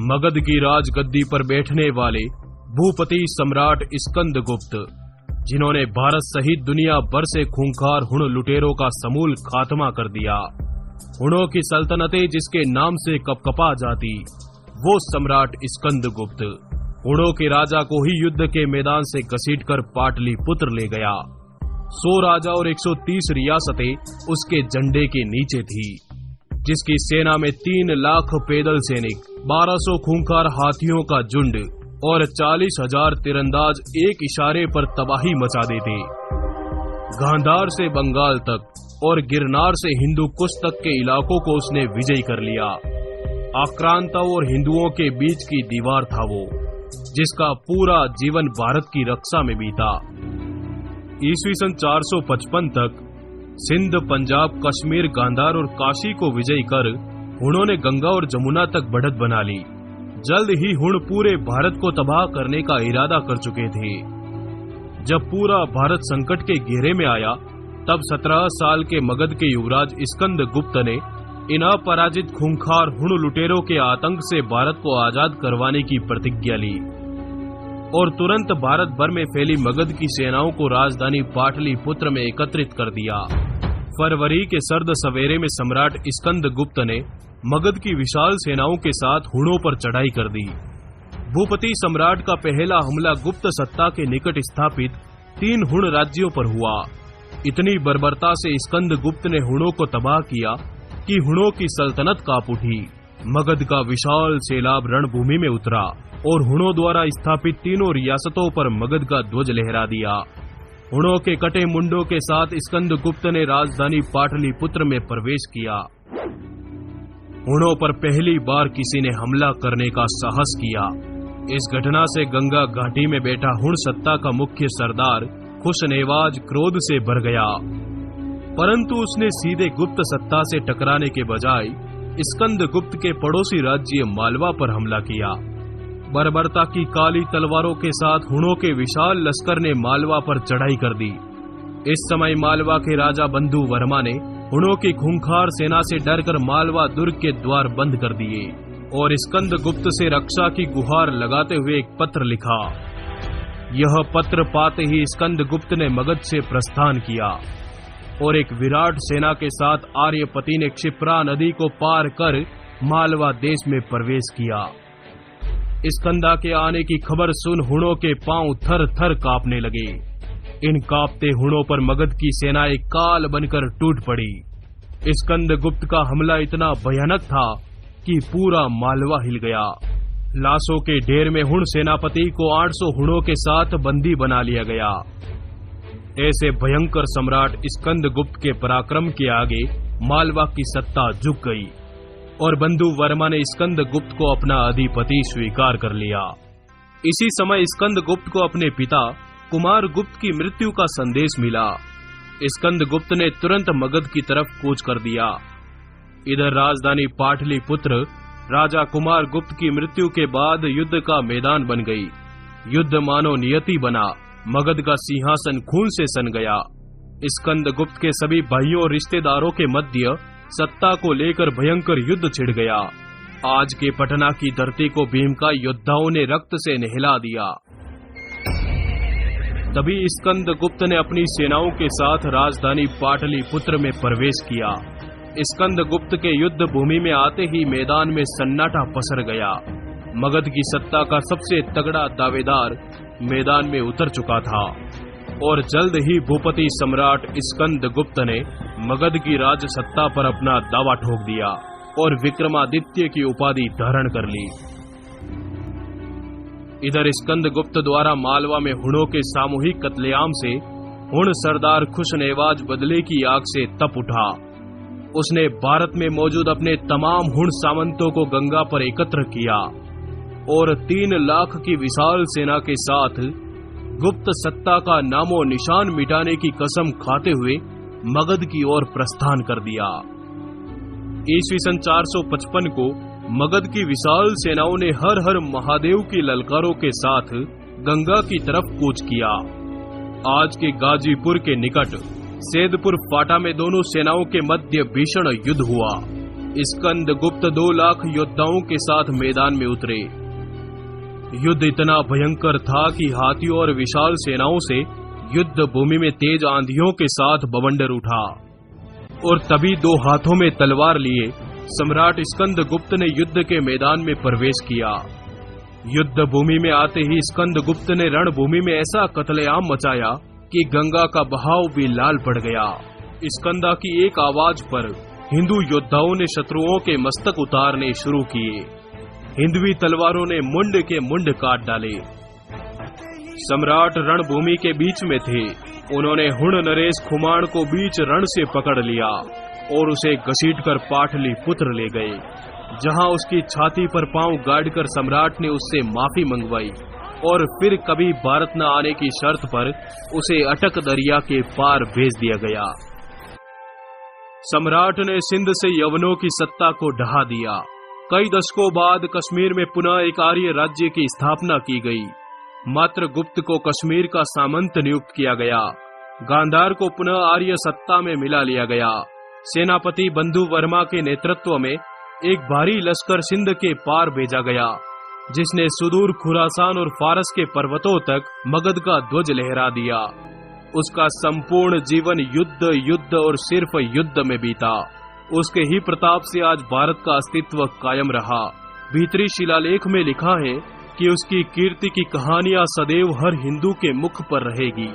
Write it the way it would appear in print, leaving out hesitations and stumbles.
मगध की राजगद्दी पर बैठने वाले भूपति सम्राट स्कंदगुप्त, जिन्होंने भारत सहित दुनिया भर से खूंखार हुण लुटेरों का समूल खात्मा कर दिया। हुणों की सल्तनतें जिसके नाम से कपकपा जाती, वो सम्राट स्कंदगुप्त हुणों के राजा को ही युद्ध के मैदान से घसीटकर पाटलिपुत्र ले गया। 100 राजा और 130 रियासतें उसके झंडे के नीचे थी, जिसकी सेना में 3 लाख पैदल सैनिक, 1200 खूंखार हाथियों का झुंड और 40,000 तीरंदाज एक इशारे पर तबाही मचा देते। गांधार से बंगाल तक और गिरनार से हिंदू कुश तक के इलाकों को उसने विजय कर लिया। आक्रांताओं और हिंदुओं के बीच की दीवार था वो, जिसका पूरा जीवन भारत की रक्षा में बीता। ईस्वी सन 455 तक सिंध, पंजाब, कश्मीर, गांधार और काशी को विजय कर हुणों ने गंगा और जमुना तक बढ़त बना ली। जल्द ही हुण पूरे भारत को तबाह करने का इरादा कर चुके थे। जब पूरा भारत संकट के घेरे में आया, तब 17 साल के मगध के युवराज स्कंदगुप्त ने इन अपराजित खूंखार हुण लुटेरों के आतंक से भारत को आजाद करवाने की प्रतिज्ञा ली और तुरंत भारत भर में फैली मगध की सेनाओं को राजधानी पाटलिपुत्र में एकत्रित कर दिया। फरवरी के सर्द सवेरे में सम्राट स्कंदगुप्त ने मगध की विशाल सेनाओं के साथ हुणों पर चढ़ाई कर दी। भूपति सम्राट का पहला हमला गुप्त सत्ता के निकट स्थापित 3 हुण राज्यों पर हुआ। इतनी बर्बरता से स्कंदगुप्त ने हुणों को तबाह किया कि हुणों की सल्तनत कांप उठी। मगध का विशाल सैलाब रणभूमि में उतरा और हुणों द्वारा स्थापित 3 रियासतों पर मगध का ध्वज लहरा दिया। हुणों के कटे मुंडों के साथ स्कंदगुप्त ने राजधानी पाटलिपुत्र में प्रवेश किया। हुणों पर पहली बार किसी ने हमला करने का साहस किया। इस घटना से गंगा घाटी में बैठा हुण सत्ता का मुख्य सरदार खुशनेवाज क्रोध से भर गया, परंतु उसने सीधे गुप्त सत्ता से टकराने के बजाय स्कंदगुप्त के पड़ोसी राज्य मालवा पर हमला किया। बर्बरता की काली तलवारों के साथ हुणों के विशाल लश्कर ने मालवा पर चढ़ाई कर दी। इस समय मालवा के राजा बंधु वर्मा ने हुणों की खूंखार सेना से डरकर मालवा दुर्ग के द्वार बंद कर दिए और स्कंदगुप्त से रक्षा की गुहार लगाते हुए एक पत्र लिखा। यह पत्र पाते ही स्कंदगुप्त ने मगध से प्रस्थान किया और एक विराट सेना के साथ आर्यपति ने क्षिप्रा नदी को पार कर मालवा देश में प्रवेश किया। स्कंदा के आने की खबर सुन हुणों के पांव थर थर कांपने लगे। इन कांपते हुणों पर मगध की सेना एक काल बनकर टूट पड़ी। स्कंदगुप्त का हमला इतना भयानक था कि पूरा मालवा हिल गया। लाशों के ढेर में हुण सेनापति को 800 हुणों के साथ बंदी बना लिया गया। ऐसे भयंकर सम्राट स्कंदगुप्त के पराक्रम के आगे मालवा की सत्ता झुक गई और बंधु वर्मा ने स्कंदगुप्त को अपना अधिपति स्वीकार कर लिया। इसी समय स्कंदगुप्त को अपने पिता कुमारगुप्त की मृत्यु का संदेश मिला। स्कंदगुप्त ने तुरंत मगध की तरफ कूच कर दिया। इधर राजधानी पाटलिपुत्र राजा कुमारगुप्त की मृत्यु के बाद युद्ध का मैदान बन गई। युद्ध मानो नियति बना। मगध का सिंहासन खून से सन गया। स्कंदगुप्त के सभी भाइयों और रिश्तेदारों के मध्य सत्ता को लेकर भयंकर युद्ध छिड़ गया। आज के पटना की धरती को भीमकाय योद्धाओं ने रक्त से नहला दिया। तभी स्कंदगुप्त ने अपनी सेनाओं के साथ राजधानी पाटलिपुत्र में प्रवेश किया। स्कंदगुप्त के युद्ध भूमि में आते ही मैदान में सन्नाटा पसर गया। मगध की सत्ता का सबसे तगड़ा दावेदार मैदान में उतर चुका था और जल्द ही भूपति सम्राट स्कंदगुप्त ने मगध की राज सत्ता पर अपना दावा ठोक दिया और विक्रमादित्य की उपाधि धारण कर ली। इधर स्कंदगुप्त द्वारा मालवा में हुणों के सामूहिक कत्लेआम से हुण सरदार खुशनेवाज बदले की आग से तप उठा। उसने भारत में मौजूद अपने तमाम हुण सामंतों को गंगा पर एकत्र किया और 3 लाख की विशाल सेना के साथ गुप्त सत्ता का नामो निशान मिटाने की कसम खाते हुए मगध की ओर प्रस्थान कर दिया। ईस्वी सन 455 को मगध की विशाल सेनाओं ने हर हर महादेव की ललकारों के साथ गंगा की तरफ कूच किया। आज के गाजीपुर के निकट सैदपुर फाटा में दोनों सेनाओं के मध्य भीषण युद्ध हुआ। स्कंदगुप्त 2 लाख योद्धाओं के साथ मैदान में उतरे। युद्ध इतना भयंकर था कि हाथियों और विशाल सेनाओं से युद्ध भूमि में तेज आंधियों के साथ बवंडर उठा। और तभी 2 हाथों में तलवार लिए सम्राट स्कंदगुप्त ने युद्ध के मैदान में प्रवेश किया। युद्ध भूमि में आते ही स्कंदगुप्त ने रणभूमि में ऐसा कत्लेआम मचाया कि गंगा का बहाव भी लाल पड़ गया। स्कंदा की एक आवाज पर हिंदू योद्धाओं ने शत्रुओं के मस्तक उतारने शुरू किए। हिंदवी तलवारों ने मुंड के मुंड काट डाले। सम्राट रणभूमि के बीच में थे। उन्होंने हुण नरेश खुमाण को बीच रण से पकड़ लिया और उसे घसीटकर पाटलिपुत्र ले गए, जहां उसकी छाती पर पांव गाड़कर सम्राट ने उससे माफी मंगवाई और फिर कभी भारत न आने की शर्त पर उसे अटक दरिया के पार भेज दिया गया। सम्राट ने सिंध से यवनों की सत्ता को ढहा दिया। कई दशकों बाद कश्मीर में पुनः एक आर्य राज्य की स्थापना की गई। मात्र गुप्त को कश्मीर का सामंत नियुक्त किया गया। गांधार को पुनः आर्य सत्ता में मिला लिया गया। सेनापति बंधु वर्मा के नेतृत्व में एक भारी लश्कर सिंध के पार भेजा गया, जिसने सुदूर खुरासान और फारस के पर्वतों तक मगध का ध्वज लहरा दिया। उसका संपूर्ण जीवन युद्ध युद्ध और सिर्फ युद्ध में बीता। उसके ही प्रताप से आज भारत का अस्तित्व कायम रहा। भीतरी शिलालेख में लिखा है कि उसकी कीर्ति की कहानियां सदैव हर हिंदू के मुख पर रहेगी।